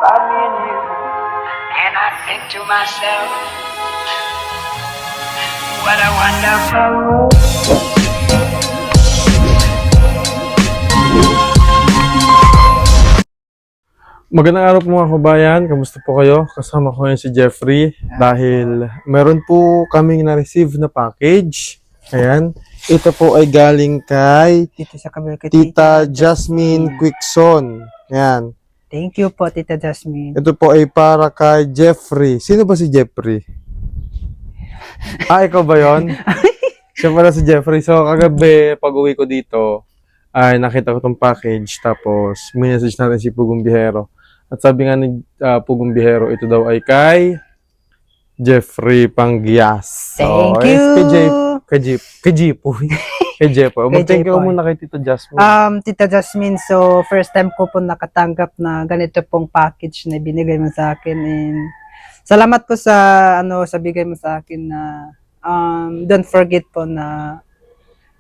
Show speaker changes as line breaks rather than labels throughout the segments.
about me and you. And I think to myself, what a wonderful world.
Magandang araw po mga kabayan, kamusta po kayo? Kasama ko ngayon si Jeffrey dahil meron po kaming na-receive na package. Ayan, ito po ay galing kay
Dito sa kabila kay
Tita Jasmine Quickson. Ayan,
Thank you po, Tita Jasmine.
ito po ay para kay Jeffrey. Sino ba si Jeffrey? Ikaw ba yon? Siya pala si Jeffrey. So kagabi, pag uwi ko dito, ay nakita ko tong package. Tapos, minessage natin si Pugong Bihero. At sabi nga ni Pugong Bihero, ito daw ay kay Jeffrey Panggias.
Thank
So,
you.
Kay Jepoy. Kay Jepoy. Mag-thank you
Jepoy.
muna kay Tita Jasmine.
Tita Jasmine, so first time ko po nakatanggap na ganito pong package na binigay mo sa akin, and salamat po sa sa bigay mo sa akin na don't forget po na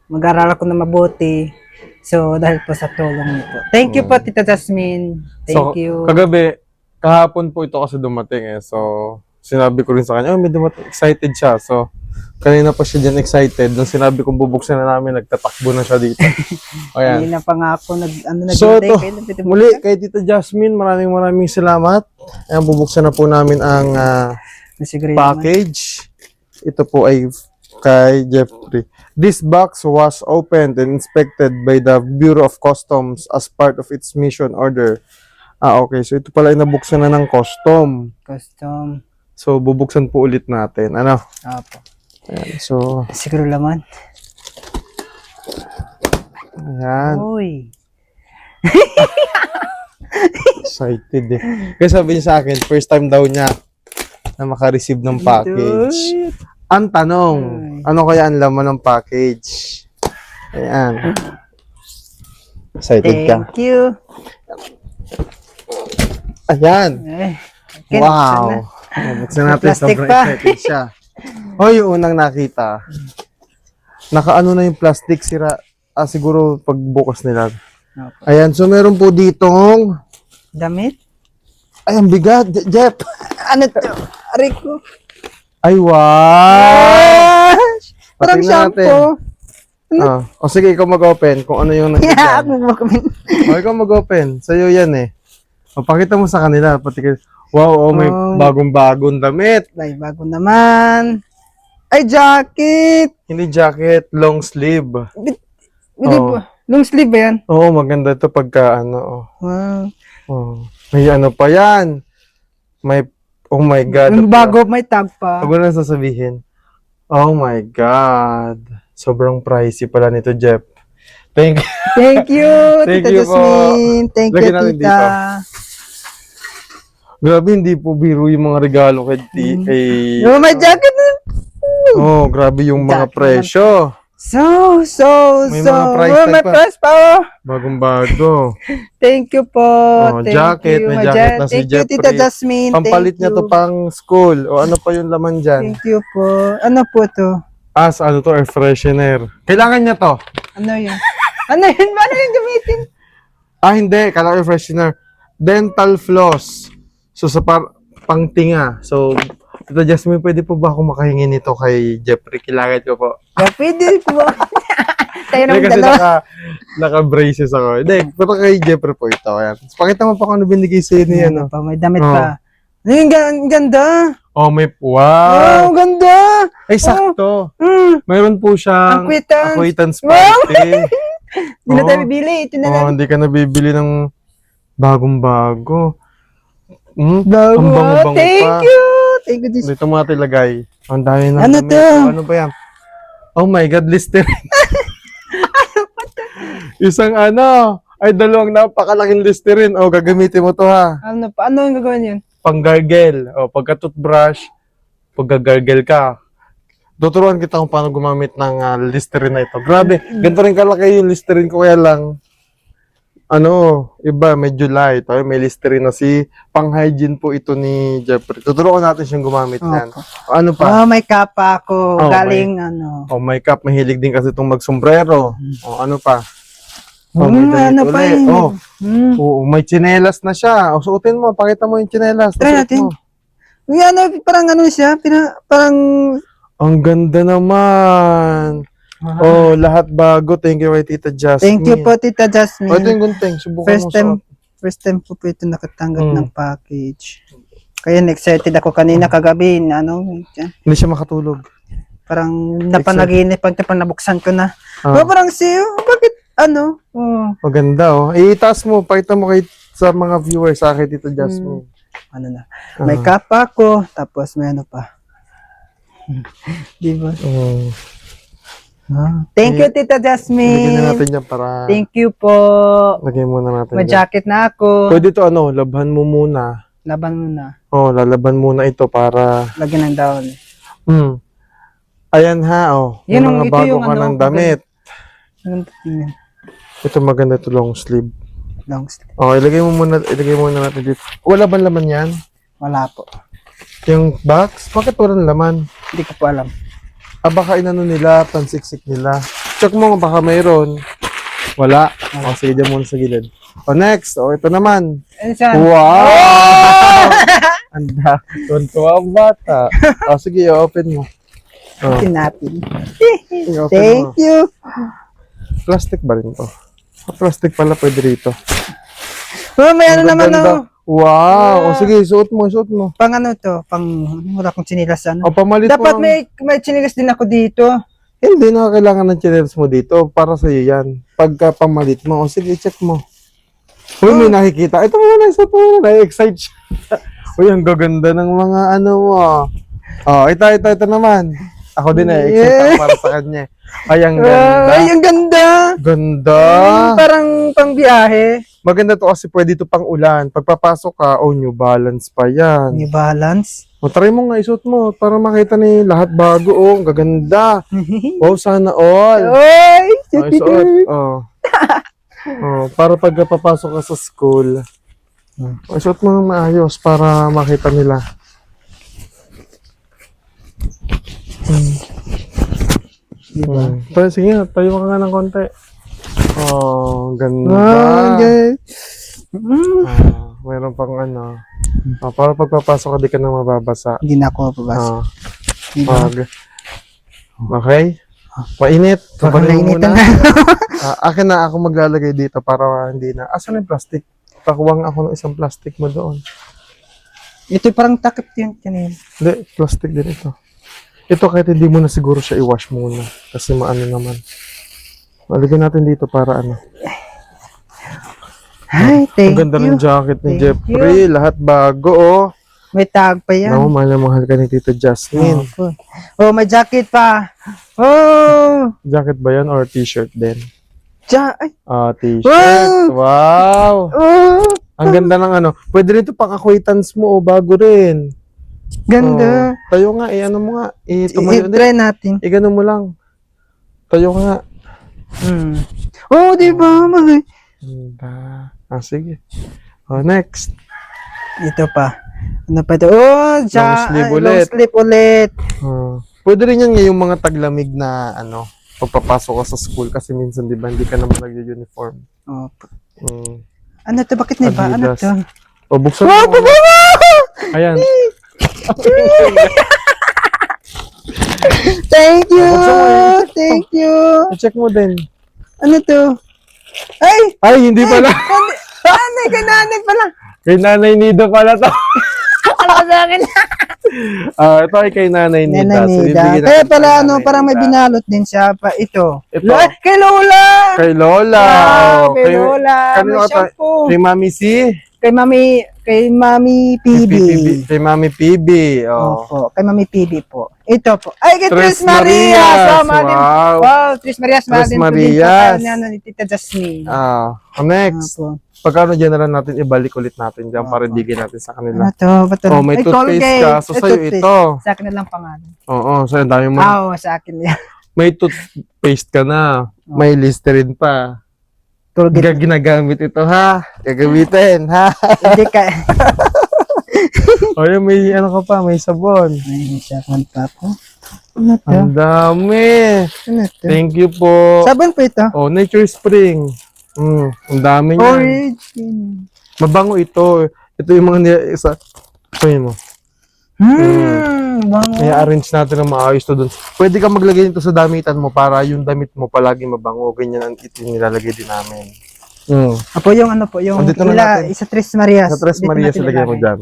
mag-aral ako na mabuti. So dahil po sa tulong niyo po. Thank you po, Tita Jasmine. Thank you.
Kagabi, kahapon po ito kasi dumating eh. So, sinabi ko rin sa kanya, may dumating, excited siya. So, kanina pa siya dyan excited. Nung sinabi kong bubuksan na namin, nagtatakbo na siya dito. Ayan.
Hindi na pa nga ako
So, ito, muli kay Tita Jasmine, maraming salamat. Ayan, bubuksan na po namin ang package. Ito po ay kay Jeffrey. This box was opened and inspected by the Bureau of Customs as part of its mission order. Okay. So, ito pala ay nabuksan na ng custom.
Custom.
So, bubuksan po ulit natin. Ano?
Apo.
Ayan. So,
Siguro laman.
ayan.
Uy.
Excited eh. Kaya sabi niya sa akin, first time daw niya na makareceive ng package. Ang tanong, ano kaya ang laman ng package? Ayan. Excited ka?
Thank you.
Ayan.
Eh,
Wow. Buksan natin.
Plastic
Sobrang
pa.
excited siya. Yung unang nakita. Nakaano na yung plastic, sira. Siguro pagbukas nila.
Okay.
Ayan. So, meron po ditong...
Damit?
Ay, ang bigat. Jeff.
Ano to? Aray ko.
Ay, wow.
Parang
Tingnan natin.
shampoo.
O sige, ikaw mag-open kung ano yung
Yeah,
nandiyan.
ako mag-comment.
Ikaw mag-open. Sa'yo yan eh. Pakita mo sa kanila. Wow, may bagong-bagong damit.
Ay, bago naman. Ay, jacket.
Hindi jacket, long sleeve.
Bili
Oh.
ba? Long sleeve ba yan?
Oo, maganda ito pagka ano.
Wow.
May ano pa yan. Oh my God.
Yung bago, may tag pa.
Huwag ko na sasabihin. Oh my God. Sobrang pricey pala nito, Jeff. Thank you.
Thank you,
Thank
Tita
you po.
Jasmine. Thank you,
Lagyan natin
Tita.
Grabe, hindi po biro yung mga regalo kay
Oh, may jacket.
Oh, grabe yung mga
Jacket
presyo.
May
mga price tag
may
pa.
price pa. Oh.
Bagong-bago.
Thank you po. Thank
jacket.
you.
May jacket na si
Thank you, Tita
Jeffrey.
Jasmine.
Pampalit
Thank
niya to
you.
pang school. O ano pa yung laman dyan?
Thank you po. Ano po to?
Ano to? Air freshener. Kailangan niya to.
Ano yun? Ano yun? Paano yung gamitin?
Hindi. Kailangan air freshener. Dental floss. So, sa pangtinga. So, Tita Jasmine, pwede po ba ako makahingi nito kay Jeffrey? Kailangan ko po.
Pwede po. Tayo
Hindi,
naman
kasi
dalawa.
naka-braces ako. Hindi, pero kay Jeffrey po ito. Ayan. Pakita mo pa kung ano binigay sa'yo niya, no?
Pa, may damit
Oh.
pa. Ay, ang ganda.
Oh, wow!
Oh, ganda.
Ay, sakto.
Mm.
Mayroon po siyang
Acquaintance.
party.
Hindi na tayo bibili. Ito na lang.
Hindi ka nabibili ng bagong-bago.
Bago.
Ang bango-bango
Thank
pa.
you. Thank you.
Dito mo natin ilagay. Ang dami ng
Ano
damit.
to?
Ano ba yan? Oh my God, Listerine. Isang ay dalawang napakalaking Listerine. Gagamitin mo to ha.
Ano pa? Ano yung gagawin yun?
Pang-gargle. Pagka-toothbrush, pagka-gargle ka. Tuturuan kita kung paano gumamit ng Listerine na ito. Grabe, ganito rin kalaki yung Listerine ko, kaya lang iba, medyo light. May Listerine na pang-hygiene po ito ni Jeffrey. Tuturuan natin siyang gumamit yan. Ano pa?
Oh, may kapa ako.
Oh,
Galing
may cup. Mahilig din kasi itong magsombrero. Ano pa? Oh, may damit
ano pa
ulit.
yun?
Oh,
Hmm.
oo, may tsinelas na siya. O, suotin mo. Pakita mo yung tsinelas.
Try
Suot
natin.
mo.
May ano, parang ano siya, parang...
Ang ganda naman. Oh, lahat bago. Thank you kay Tita Jasmine.
Thank you po, Tita
Oh, ito
Jasmine.
yung gunting. Subukan mo suot.
First time po ito nakatanggap
Mm.
ng package. Kaya excited ako kanina kagabi, ano,
Hindi siya makatulog.
parang napanaginip pag nabuksan ko na.
Ah.
Oh, parang siyo, bakit, ano, oh,
Maganda, oh. Itaas mo. Pakita mo kay sa mga viewers sa akin, Tita Jasmine.
ano na, may kapa ko, tapos may ano pa. Di ba?
Oh.
Thank you, Tita
Lagyan na
Jasmine.
natin yan para...
Thank you po.
Lagyan muna natin
May
dyan.
jacket na ako.
Pwede to ano, labhan mo muna.
Laban mo na.
Oh, lalaban muna ito para...
Lagyan ng down.
Ayan ha, oh.
Yan
Yung
ang-
mga
ito
bago
yung
ka
ano,
ng damit.
Yun,
Ito maganda ito long sleeve.
long sleeve.
Oh, ilagay muna natin dito. Wala ba laman yan?
Wala po.
Yung box? Bakit walang laman?
Hindi ko po alam.
Baka inano nila, pansiksik nila. Check mo baka mayroon. Wala. O, sige dyan muna sa gilid. O, next. O, ito naman.
Ano siya?
Wow! Anda. Tuntua ang bata. O, sige, open mo. O,
Open natin.
open mo.
Thank you.
Plastic ba rin to? Plastic pala pwede rito.
Oh, may ano
Ang
naman
ganda.
oh.
Wow! O, sige, suot mo.
Pang ano to? Pang wala akong chinilas ano.
O, pamalit
Dapat
mo.
may chinilas din ako dito.
Hindi na kailangan ng channels mo dito. Para sa'yo yan. Pagka pamalit mo. O, sige, check mo. Uy, may nakikita. Ito muna, isa po. Na-excite siya. Uy, ang gaganda ng mga ano mo. Oh, ito naman. Ako din excite ako para sa kanya. Ay, ang ganda.
Ay, ang ganda.
Ganda.
Parang pang biyahe.
Maganda to kasi pwede to pang ulan. Pagpapasok ka, oh, New Balance pa yan.
New Balance.
O, try mo nga, isuot mo para makita ni lahat bago. Oh, ang gaganda. Oh, sana all.
Oy,
Oh, isuot. Oh. Oh, para pagpapasok ka sa school. Oh, isuot mo ng maayos para makita nila. Tayo, sige nga, tayo ka nga ng konti. Oh, ganda.
Okay.
Mayroon pang ano. Para pagpapasok ka, di ka na mababasa.
Hindi na ako mababasa.
Okay? Mainit. Kabalin mo
Nainitan
muna.
na.
Akin na ako maglalagay dito para hindi na. Asan yung plastic? Pakuwang ako ng isang plastic mo doon.
Ito parang takip yun kanina.
Hindi, plastic din ito. Ito kahit hindi mo na siguro siya i-wash muna. Kasi maano naman. Lagyan natin dito para ano.
Ay, thank
Ang ganda
you.
ng jacket ni
Thank
Jeffrey. Lahat bago, oh.
May tag pa yan.
Naku, mahal na mahal ka ni Tito Jasmine.
Oh, may jacket pa. Oh,
Jacket ba yan or t-shirt din?
ay.
T-shirt. Wow!
Oh,
Ang ganda ng ano. Pwede rin ito pang acquaintance mo, oh. Bago rin.
ganda.
Oh. Tayo nga, ano mo nga. Tumayo din.
I-try natin.
Gano mo lang. Tayo ka nga.
Oh, di ba?
Ganda. Sige. Oh, next.
Ito pa. Ano pa ito? Oh,
Long sleeve ulit.
Long sleeve ulit.
Pwede rin yan ngayong mga taglamig na ano, pagpapasok ka sa school kasi minsan di ba hindi ka naman nag-uniform.
Oh.
Mm.
Ano to? Bakit na ba? Ano
Adidas.
to?
O, buksan mo. Ayan.
Thank you!
Buksan mo yan.
Thank you!
I-check mo din.
Ano to? Ay!
Ay, hindi pala.
Nanay, kay nanay pala.
Kay Nanay Nida pala to.
Akala ko sa akin.
Ito ay kay Nanay Nida.
Nanay
So,
Nida.
bibigyan
Kaya
natin
pala,
kay
ano,
Nanay
parang may
Nida.
binalot din siya pa. Ito.
Ito.
Kay Lola!
Kay Lola.
Wow,
Oh,
kay Lola.
kanino
May
ata?
shampoo.
Kay Mami C.
Kay Mami PB.
Kay Mami PB. Oh.
Opo, kay Mami PB po. Ito po. Ay, kay
Tres
Tres Marias.
Marias.
Sama din.
Wow.
Wow, Tres Marias.
Tres
Tres
Marias.
Marias. Ni Tita Jasmine.
Next.
Opo.
Pagkano dyan na lang natin, ibalik ulit natin dyan para bigyan natin sa kanila.
Ano to? Ba't
Oh, may
Ay,
toothpaste
Colgate.
ka. So,
Ay,
sa'yo
toothpaste.
ito.
Sa akin na lang pangalan.
Oo, so ang dami mo.
Oo, sa akin yan.
May toothpaste ka na. May Listerine pa.
Colgate.
Ginagamit ito, ha? Gagamitin, ha?
Hindi ka.
O yun, may ano ka pa, may sabon.
Ay, sabon pa po. Ano to?
Ang dami.
Ano to?
Thank you po.
Sabon po ito.
Oh, Nature Spring. Ang dami niyan.
Origin.
Mabango ito. Ito yung mga isa. Sabihin mo.
Bango.
I-arrange natin na maayos to dun. Pwede ka maglagay nito sa damitan mo para yung damit mo palagi mabango. Ganyan ang nilalagay din namin.
Apo yung ano po, yung
Dito na natin.
isa Tres Marias.
Sa Tres
Dito
Marias
natin
ilagay mo
ilalagay.
dyan.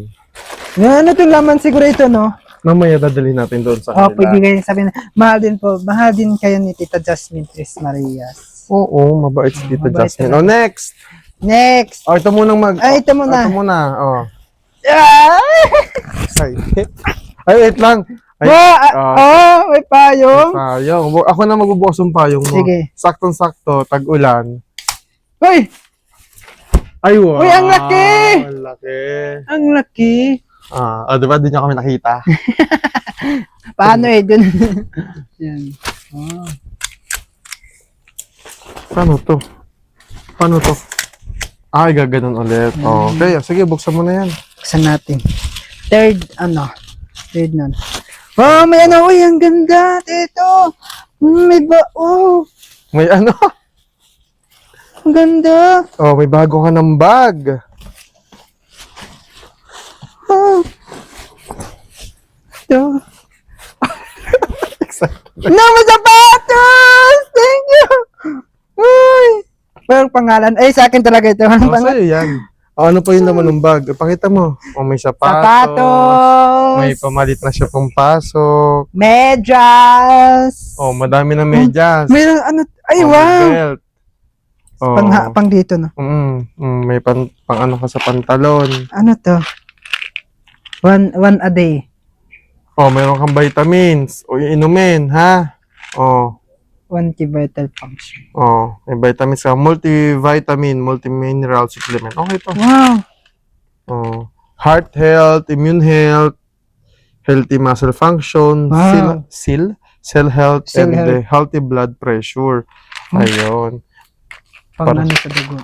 Yan, ano itong laman siguro ito, no?
Mamaya dadalhin natin doon sa
Oh,
kanila.
pwede kayo sabihin, mahal din po. Mahal din kayo ni Tita Jasmine Tres Marias.
Oo, mabait si Tita
mabait
Jasmine.
talaga.
Next!
Next!
Ito munang
Ay, ito muna.
Ito muna.
Ah!
Excited. Ay, wait lang. Ay,
May payong.
payong. Ako na magbubukas ng payong mo.
Sige.
Saktong-sakto, tag-ulan.
Uy!
Ay, wow.
Uy, ang laki!
Ang laki.
Ang laki.
Diba? Di niya kami nakita.
Paano dun? Yan. Oh.
Paano to? Ay, gaganon ulit. Okay, sige, buksan mo na yan.
Buksan natin. Third nun. Oh, may ano. Uy, ang ganda. Dito. May
May ano?
ang ganda.
Oh, may bago ka ng bag.
Oh. Ito. No, may sapatos! Thank you! Uy! Walang pangalan. Ay, sa akin talaga ito. Walang pangalan.
Sa'yo yan. Ano pa yung laman ng bag? Pakita mo. May sapatos.
Sapatos!
May pamalit na siya pang pasok.
Medyas!
Madami na medyas.
Mayroon ano. Ay,
May
wow!
belt.
Pang dito, no?
May pang ano ka sa pantalon.
Ano to? One a day.
Mayroon kang vitamins. Inumin, ha?
One vital function.
May vitamins ka. Multivitamin, multimineral supplement. Okay to.
Wow!
Heart health, immune health, healthy muscle function,
Wow.
cell health,
Cell
and
health.
healthy blood pressure. Ayun.
Pang
Para-
ano sa dugo.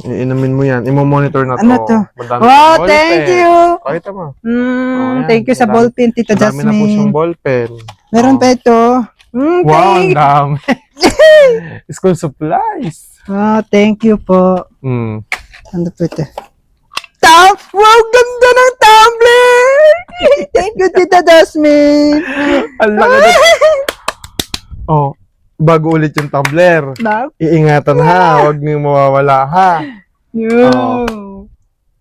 Iinumin mo yan. Imo-monitor na to.
Ano to?
Madami
Wow,
siyang ballpen.
thank you!
Pakita mo.
Mm,
yan.
thank you sa
Madami-
ballpen, Tita
Madami na po siyang
Jasmine.
ballpen.
Meron pa ito.
Wow, ang dami. School supplies.
Thank you po. Ano po ito? Wow, ganda ng tumbler! Thank you, Tita Jasmine.
Ang laki na. Bago ulit yung tumbler. Iingatan ha. Huwag niyong mawawala ha.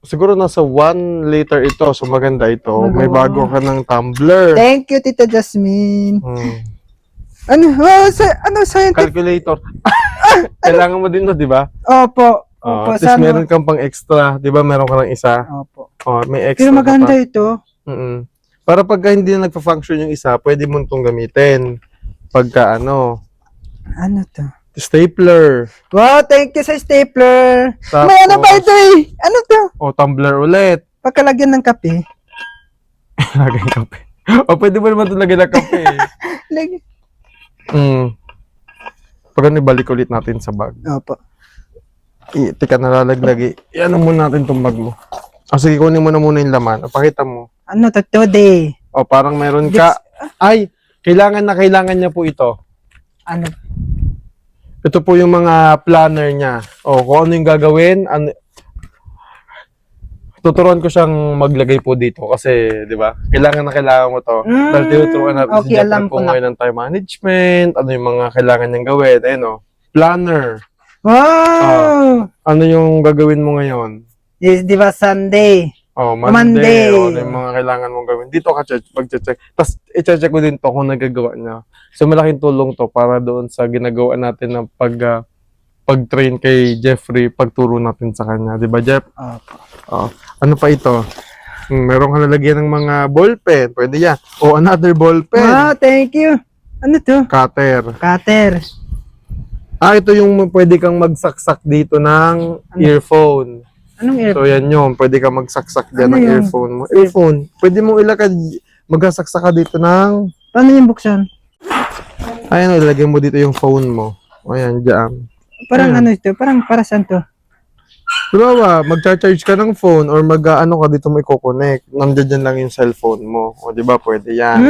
Siguro nasa 1 liter ito. So maganda ito. May bago ka ng tumbler.
Thank you, Tita Jasmine. Ano scientific?
Calculator. Kailangan mo din to, di ba?
Opo. Opo,
At least meron kang pang extra. Di ba? Meron ka ng isa.
Opo.
May extra.
Pero
ka
maganda
pa.
ito.
Para pagka hindi na nagpa-function yung isa, pwede mo itong gamitin. Pagka ano,
Ano to?
stapler.
Wow, thank you sa stapler.
Tapos,
May ano ba ito eh? Ano to?
tumbler ulit.
Pagkalagyan ng kape.
Lagay ng kape. Pwede mo naman ito lagay ng kape.
Lagi.
Pag ano, ibalik ulit natin sa bag.
Opo.
Tika nalalaglag. Ano muna natin itong bag mo. Sige, kunin mo na muna yung laman. Pakita mo.
Ano to? Today.
Parang meron ka. Ay, kailangan niya po ito.
Ano?
Ito po yung mga planner niya. Kung ano yung gagawin. Tuturuan ko siyang maglagay po dito kasi, di ba? Kailangan mo to. Dahil tinuturuan natin
okay,
si Jeffrey
alam
po
ko na.
ngayon ng time management, ano yung mga kailangan niyang gawin. Planner.
Wow!
Ano yung gagawin mo ngayon?
Di ba Sunday?
Monday.
Monday.
Ano yung mga kailangan mong gawin. Dito ka mag-check. Tapos, i-check ko din to kung nagagawa niya. So, malaking tulong to para doon sa ginagawa natin ng pag-train kay Jeffrey, pagturo natin sa kanya. Di ba, Jeff?
Opo.
Ano pa ito? Meron ka nalagyan ng mga ballpen. Pwede yan. Another ballpen.
Wow, thank you. Ano to?
Cutter.
Cutter.
Ito yung pwede kang magsaksak dito ng earphone.
Anong earphone?
So, yan yun. Pwede kang magsaksak dyan
Ano
ng
yun?
earphone mo. Earphone. Pwede mong ilakad. Magsasaksak ka dito ng...
Paano yung buksan?
Ayan, ilagay mo dito yung phone mo. Ayan, dyan.
Parang ano ito? Parang para saan to?
Diba, mag-charge ka ng phone or mag-ano ka dito mo i-connect. Nandiyan dyan lang yung cellphone mo. Di ba, pwede yan.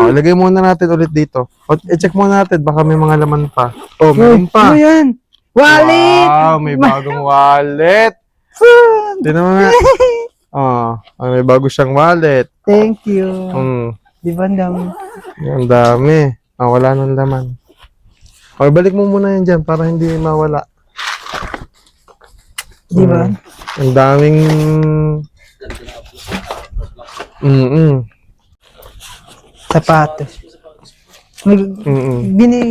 Ilagay muna natin ulit dito. I-check muna natin, baka may mga laman pa. Meron pa.
Ano yan? Wallet!
Wow, may bagong wallet. Tingnan mo nga. May bago siyang wallet.
Thank you. Di ba dami?
Ang dami. Wala nang laman. Okay, balik mo muna yan dyan para hindi mawala.
Di ba?
Ang daming...
Sapatos. May,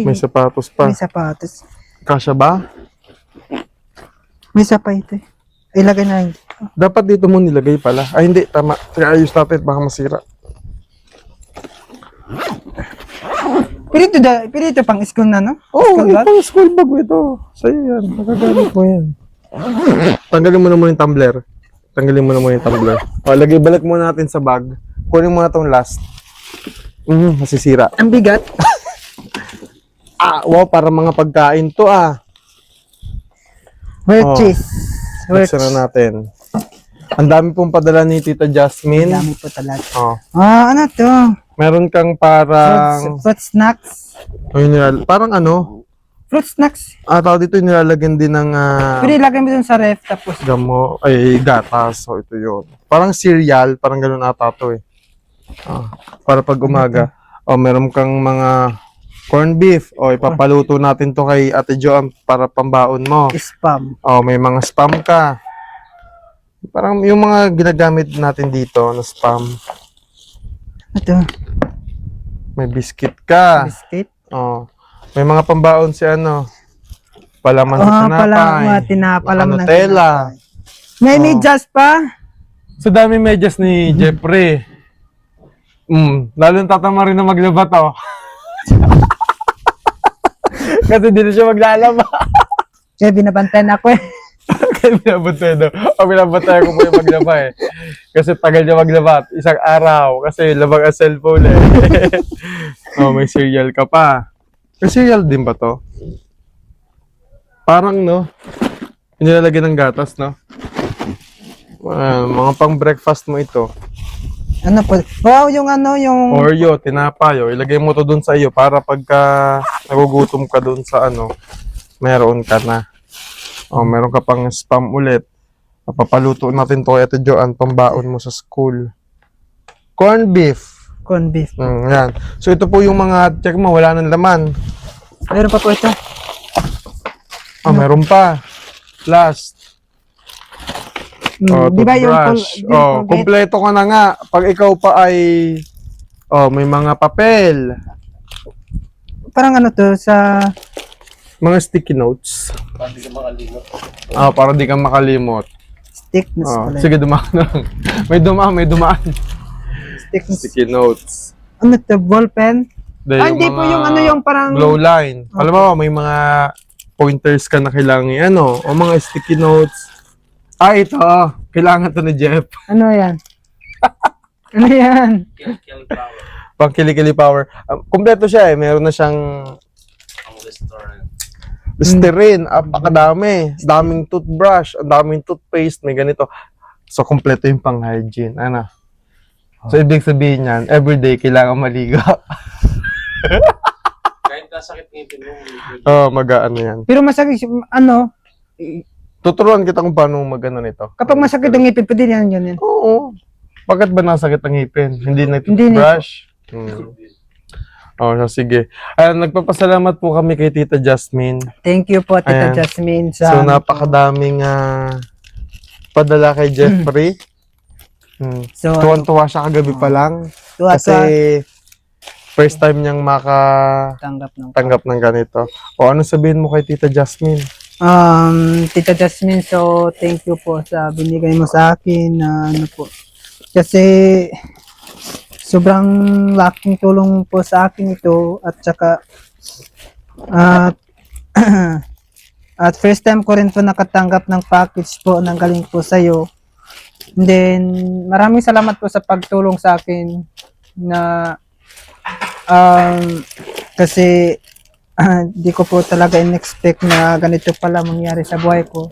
May sapatos pa.
may sapatos.
Kasya ba?
May sapa ito eh. Ilagay na yun.
Dapat dito mo nilagay pala. Ay, hindi. Tama. Kaya ayos natin. Baka masira.
Pero ito pang school na, no?
Oo,
School bag?
itong school bag mo ito. Sa'yo yan. Nakagamit mo yan. Tanggalin mo na muna yung tumbler. Tanggalin mo na muna yung tumbler. Balik muna natin sa bag. Kunin mo na itong last. Masisira.
Ang bigat.
Wow, para mga pagkain to
Cheese.
Buksan na natin. Ang dami pong padala ni Tita Jasmine.
Dami po talaga.
Oh.
Ano to?
Meron kang parang...
Fruit snacks.
Parang ano?
Fruit snacks.
Tawag dito yung nilalagyan din ng
Pero ilagay mo dun sa ref tapos.
gatas. So, ito yun. Parang cereal. Parang ganun ata to eh. Para pag umaga. Meron kang mga corned beef. Ipapaluto natin to kay Ate Joan para pambaon mo.
Spam.
May mga spam ka. Parang yung mga ginagamit natin dito na spam.
Ito.
May biscuit ka.
Biscuit.
May mga pambaon si palaman sa tinapay.
Tinapalaman ng
Nutella.
May medyas pa.
Sa dami medyas ni Jeffrey. Lalo tatama rin na maglaba to. Kasi di na siya maglalaba.
Kaya binabantayan ako eh.
Kaya binabantay daw. Binabantay ko po yung maglaba eh. Kasi tagal niya maglaba. Isang araw. Kasi labag ang cellphone eh. May cereal ka pa. May cereal din ba to? Parang nilalagyan ng gatas mga pang breakfast mo ito.
Ano po? Wow, yung
Oreo, tinapay. Ilagay mo to dun sa iyo para pagka nagugutom ka dun sa meron ka na. Meron ka pang spam ulit. Papaluto natin to Ate Joan, pambaon mo sa school. Corned beef.
Corned beef.
Yan. So ito po yung mga, check mo, wala nang laman.
Meron pa po ito.
Meron pa. Last.
Di ba yung
Toothbrush. Kompleto ka na nga. Pag ikaw pa ay may mga papel.
Parang to sa
Mga sticky notes. Para di ka makalimot. Para di ka makalimot.
stickness pala.
Sige, dumaan na lang. May dumaan.
Stickness.
Sticky notes.
Ano to? Ball pen? Hindi po yung yung parang
glow line. Alam mo, may mga pointers ka na kailangan o mga sticky notes. Ito. Kailangan to ni Jeff.
Ano yan? Ano yan?
Pang kilikili power. Kompleto siya eh. Meron na siyang Listerine. Apakadami. Daming toothbrush. Daming toothpaste. May ganito. So, kompleto yung pang hygiene. So, ibig sabihin yan, everyday kailangan maligo.
Kahit nasakit ngipin mo.
Mag-ano yan.
Pero masakit,
Tuturuan kita kung paano mag-ano nito.
kapag masakit ang ngipin, pwede yan.
Oo. Bakit ba nasakit ang ngipin? Hindi na
Hindi na.
toothbrush? So sige. Nagpapasalamat po kami kay Tita Jasmine.
Thank you po, Tita
Ayan.
Jasmine.
So, napakadaming padala kay Jeffrey.
So,
Tuwan-tuwa siya kagabi pa lang. Kasi first time niyang
tanggap
ng ganito. Ano sabihin mo kay Tita Jasmine?
Tita Jasmine, so thank you po sa binigay mo sa akin na po. Kasi sobrang laking tulong po sa akin ito at saka at first time ko rin po nakatanggap ng package po ng galing po sa iyo. And then maraming salamat po sa pagtulong sa akin na kasi di ko po talaga in-expect na ganito pala mangyari sa buhay ko.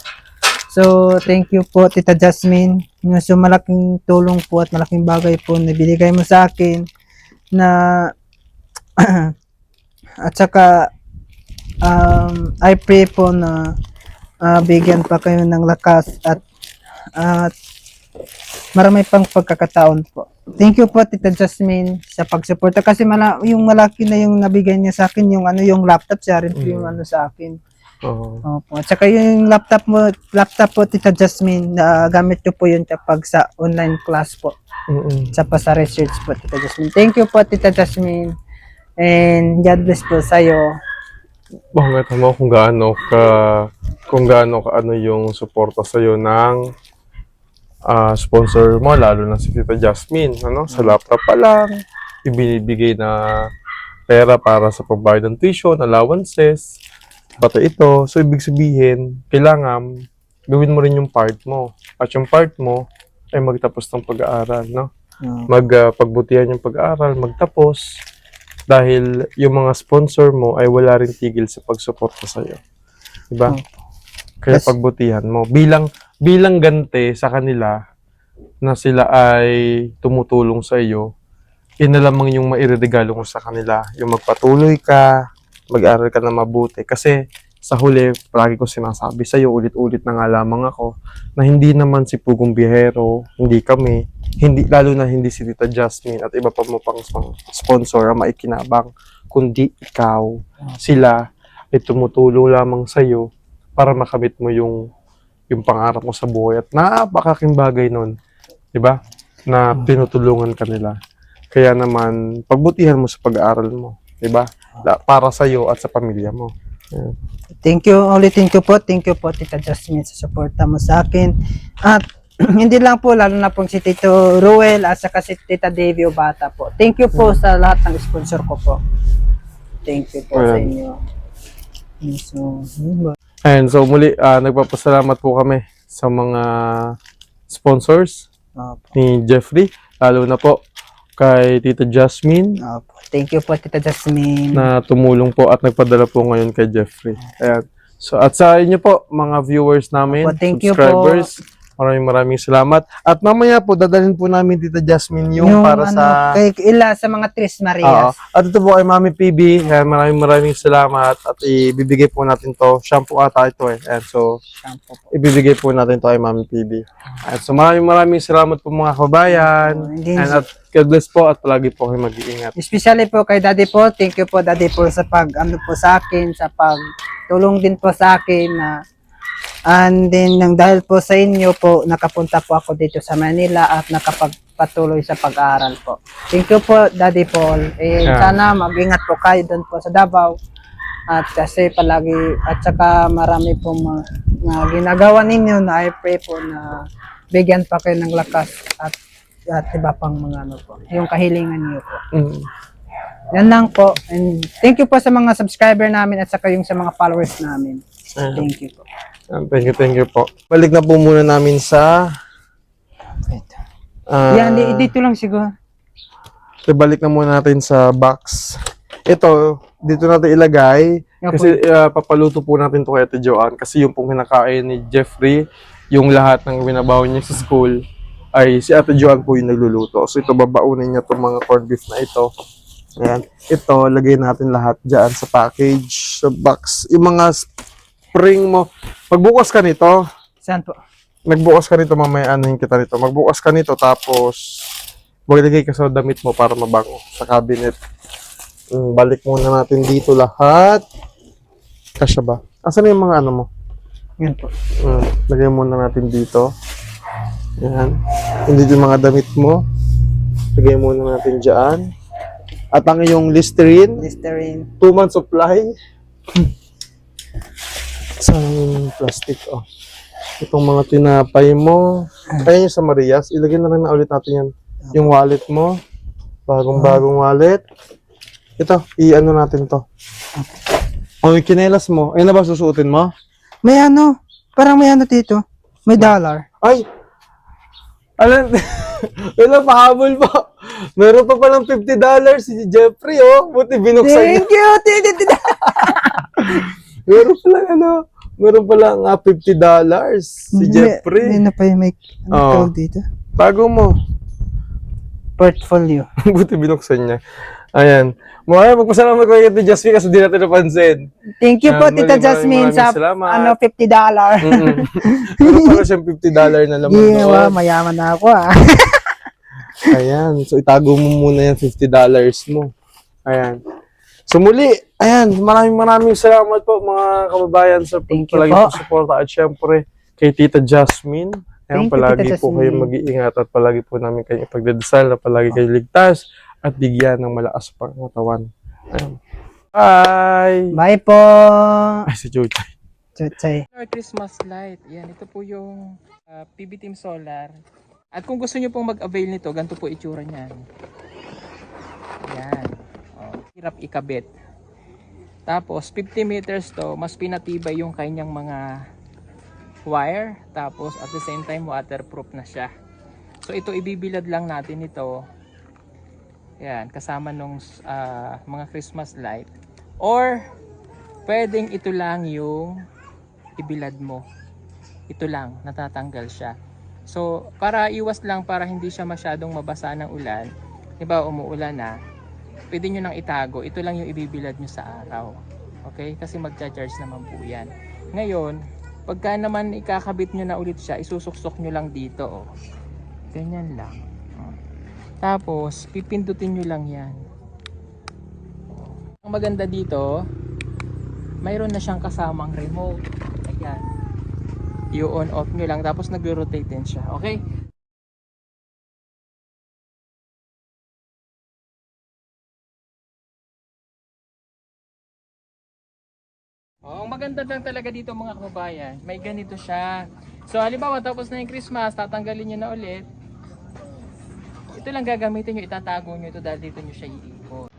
So, thank you po, Tita Jasmine. So, malaking tulong po at malaking bagay po na binigay mo sa akin na at saka I pray po na bigyan pa kayo ng lakas at marami pang pagkakataon po. Thank you po Tita Jasmine sa pagsuporta kasi yung malaki na yung nabigay niya sa akin yung yung laptop siya rin po yung sa akin.
Oo.
Opo. At saka yung laptop po Tita Jasmine gamit ko po yun kapag sa online class po. Sa sa research po Tita Jasmine. Thank you po Tita Jasmine. And God bless po sa'yo.
Bakit mo kung gaano ka ano yung suporta sa ng sponsor mo, lalo na si Tita Jasmine, sa laptop pa lang ibinibigay na pera para sa pagbayad ng tuition, allowances, pati ito. So ibig sabihin, kailangan gawin mo rin yung part mo. At yung part mo ay magtapos ng pag-aaral, no? Pagbutihan yung pag-aaral, magtapos. Dahil yung mga sponsor mo ay wala rin tigil sa pagsuporta sa iyo. Diba? Kaya pagbutihan mo. Bilang ganti sa kanila na sila ay tumutulong sa iyo, yun na lamang yung maireregalo mo sa kanila. Yung magpatuloy ka, mag-aral ka na mabuti. Kasi sa huli, palagi ko sinasabi sa iyo, ulit-ulit na nga lamang ako, na hindi naman si Pugong Biyahero, hindi kami, lalo na hindi si Tita Jasmine at iba pa mo pang sponsor ang maikinabang, kundi ikaw. Sila ay tumutulong lamang sa iyo para makamit mo yung pangarap mo sa buhay. At napakaking bagay nun, diba? Na tinutulungan ka nila. Kaya naman, pagbutihan mo sa pag-aaral mo, diba? Para sa iyo at sa pamilya mo. Yeah.
Thank you po Tita Jasmine sa suporta mo sa akin. At hindi lang po, lalo na po si Tito Ruel at saka si Tita Davy Obata po. Thank you po sa lahat ng sponsor ko po. Thank you po sa inyo.
So muli, nagpapasalamat po kami sa mga sponsors ni Jeffrey, lalo na po kay Tita Jasmine.
Thank you po Tita Jasmine.
Na tumulong po at nagpadala po ngayon kay Jeffrey. Ayan. So, at sa inyo po, mga viewers namin,
thank you
subscribers, maraming salamat. At mamaya po, dadalhin po namin Tita Jasmine yung para sa...
Kay sa mga Tres Marias.
At ito po kay Mami PB. Ayan, maraming salamat. At ibibigay po natin to. Shampoo ata ito eh. Ayan, so, ibibigay po natin to kay Mami PB. Ayan, so, maraming salamat po mga kabayan. At God bless po at palagi po kayo mag-iingat.
Especially po kay Daddy po. Thank you po Daddy po sa po sa akin, sa pagtulong din po sa akin na and then dahil po sa inyo po nakapunta po ako dito sa Manila at nakapagpatuloy sa pag-aaral po. Thank you po Daddy Paul. Sana mag-ingat po kayo doon po sa Davao. At kasi palagi at saka marami po mga ginagawa ninyo na I pray po na bigyan pa kayo ng lakas at iba pang mga po. Yung kahilingan niyo po. Yan lang po. And thank you po sa mga subscriber namin at saka yung sa mga followers namin. Thank you po.
Thank you po. Balik na po muna namin sa...
dito lang siguro.
Balik na muna natin sa box. Ito, dito natin ilagay. Kasi papaluto po natin ito kay Ate Joanne. Kasi yung pong kinakain ni Jeffrey, yung lahat ng binabaw niya sa school, ay si Ate Joanne po yung nagluluto. So ito, babaunin niya itong mga corned beef na ito. Ayan. Ito, lagay natin lahat dyan sa package, sa box. Yung mga spring mo. Magbukas ka nito.
Saan po?
Magbukas ka nito, mamaya anuhin kita nito. Magbukas ka nito, tapos maglagay ka sa damit mo para mabango sa cabinet. Balik muna natin dito lahat. Kasya ba? Asan na yung mga ano mo?
Yan po.
Lagay muna natin dito. Yan. Hindi yung mga damit mo. Lagay muna natin dyan. At ang iyong Listerine. 2 months supply. Isang plastic, Itong mga tinapay mo. Kaya yung sa Marias, ilagay na lang na ulit natin yan. Yung wallet mo. Bagong wallet. Ito, i-ano natin to. Yung kinelas mo. Ayun na ba susuotin mo?
May parang may dito. May dollar.
Ay! Alam, wala pahabol pa. Meron pa palang $50 si Jeffrey, Buti binuksan niya.
Thank you!
Meron palang $50 si Jeffrey.
May pa yung tawag dito.
Bago mo.
Portfolio.
Buti binuksan niya. Ayan. Magpasalamat ko kay Tita Jasmine kasi di natin napansin.
Thank you po,
Yan,
Tita
maraming
Jasmine, sa
salamat.
$50.
Mm-mm. Meron pala siyang $50 na laman
Yeah,
doon.
wow, mayaman na ako ah.
Ayan. So, itago mo muna yung $50 mo. Ayan. So, muli, ayan, maraming salamat po mga kababayan sa
Thank you
palagi
po.
po suporta at syempre kay Tita Jasmine. Ayan,
Thank you,
palagi
Tita
po
Jasmine.
kayong mag-iingat at palagi po namin kayong ipagdadasal na palagi kayong ligtas at bigyan ng malakas pang katawan. Ayan. Bye!
Bye po.
Ay, si Chuchay.
Chuchay.
Our Christmas light. Yan, ito po yung PB Team Solar. At kung gusto nyo pong mag-avail nito, ganito po itsura niyan. Yan. Oh, hirap ikabit. Tapos 50 meters to, mas pinatibay yung kanyang mga wire. Tapos at the same time waterproof na siya. So ito ibibilad lang natin ito. Yan, kasama nung mga Christmas light. Or pwedeng ito lang yung ibilad mo. Ito lang, natatanggal siya. So, para iwas lang, para hindi siya masyadong mabasa ng ulan, diba umuulan na, pwede nyo nang itago, ito lang yung ibibilad nyo sa araw. Okay? Kasi magcha-charge naman po yan. Ngayon, pagka naman ikakabit nyo na ulit siya, isusuksok nyo lang dito. Oh. Ganyan lang. Oh. Tapos, pipindutin nyo lang yan. Ang maganda dito, mayroon na siyang kasamang remote. Ayan. I-on off nyo lang tapos nagro-rotate din siya. Okay? Oh, ang maganda lang talaga dito mga kababayan, may ganito siya. So halimbawa tapos na yung Christmas, tatanggalin nyo na ulit. Ito lang gagamitin nyo, itatago nyo ito dahil dito nyo siya iikot.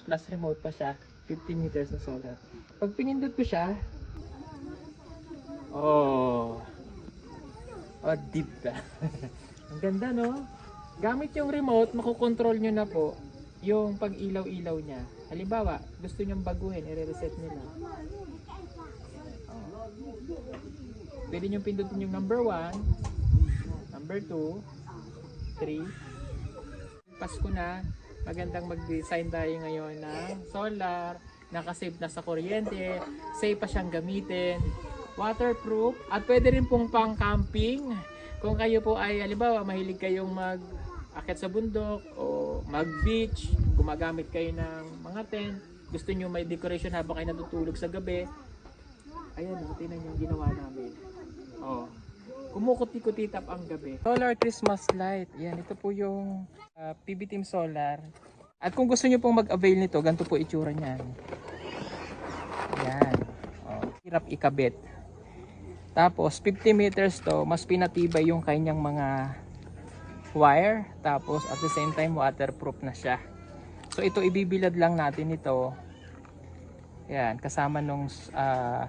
Plus remote pa siya, 15 meters na solar. Pag pinindot ko siya, oh, diba? Ang ganda no? Gamit yung remote, makokontrol nyo na po yung pag ilaw-ilaw niya. Halimbawa, gusto nyong baguhin, i-reset nyo lang. Oh. Pwede nyo pindutin yung number 1, number 2, 3. Pasko na, magandang mag-design tayo ngayon ng solar, nakasave na sa kuryente, safe pa siyang gamitin, waterproof, at pwede rin pong pang camping. Kung kayo po ay, halimbawa, mahilig kayong mag-akit sa bundok o mag-beach, gumagamit kayo ng mga tent, gusto nyo may decoration habang kayo natutulog sa gabi, ayan o, tingnan yung ginawa namin. Oh, kumukuti-kutitap ang gabi. Solar Christmas light. Yan, ito po yung PB Team Solar. At kung gusto nyo pong mag-avail nito, ganito po itsura niyan. Yan. Oh, hirap ikabit. Tapos 50 meters to, mas pinatibay yung kanyang mga wire. Tapos at the same time waterproof na siya. So ito ibibilad lang natin ito. Yan, kasama nung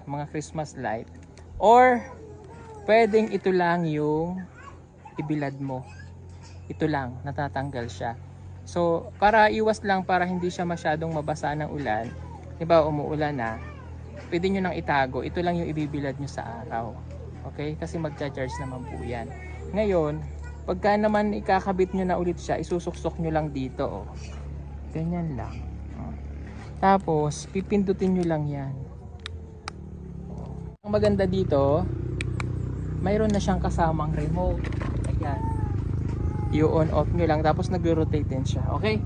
mga Christmas light. Or pwedeng ito lang yung ibilad mo. Ito lang, natatanggal siya. So, para iwas lang, para hindi siya masyadong mabasa ng ulan, diba umuulan na, pwede nyo nang itago, ito lang yung ibibilad nyo sa araw. Okay? Kasi magcha-charge naman po yan. Ngayon, pagka naman ikakabit nyo na ulit siya, isusuksok nyo lang dito. Oh. Ganyan lang. Oh. Tapos, pipindutin nyo lang yan. Oh. Ang maganda dito, mayroon na siyang kasamang remote. Ayan. I-on off nyo lang tapos nagro-rotate din siya. Okay?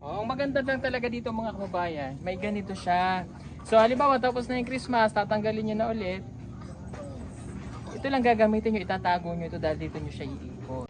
Oh, ang maganda lang talaga dito mga kababayan, may ganito siya. So halimbawa tapos na yung Christmas, tatanggalin nyo na ulit. Ito lang gagamitin nyo, itatago nyo ito dahil dito nyo siya iikot.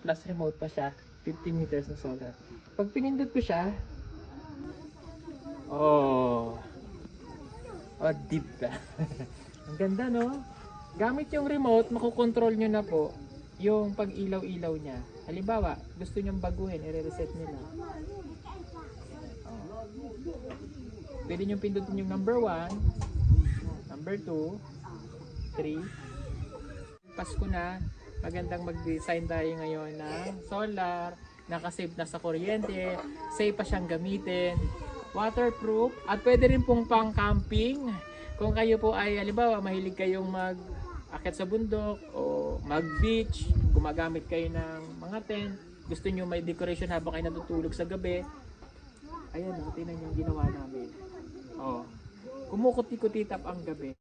Plus remote pa siya, 50 meters na solar. Pag pinindot ko siya, oh, deep ka. Ang ganda no? Gamit yung remote, makokontrol nyo na po yung pag-ilaw-ilaw niya. Halimbawa, gusto nyong baguhin, i-reset nyo na. Oh. Pwede nyo pindutin yung number 1, number 2, 3. Pasko na, magandang mag-design tayo ngayon ng solar, nakasave na sa kuryente, safe pa siyang gamitin, waterproof, at pwede rin pong pang camping. Kung kayo po ay, halimbawa, mahilig kayong mag-akit sa bundok o mag-beach, gumagamit kayo ng mga tent, gusto nyo may decoration habang kayo natutulog sa gabi, ayan o, tingnan yung ginawa namin. Oh, kumukuti-kuti tap ang gabi.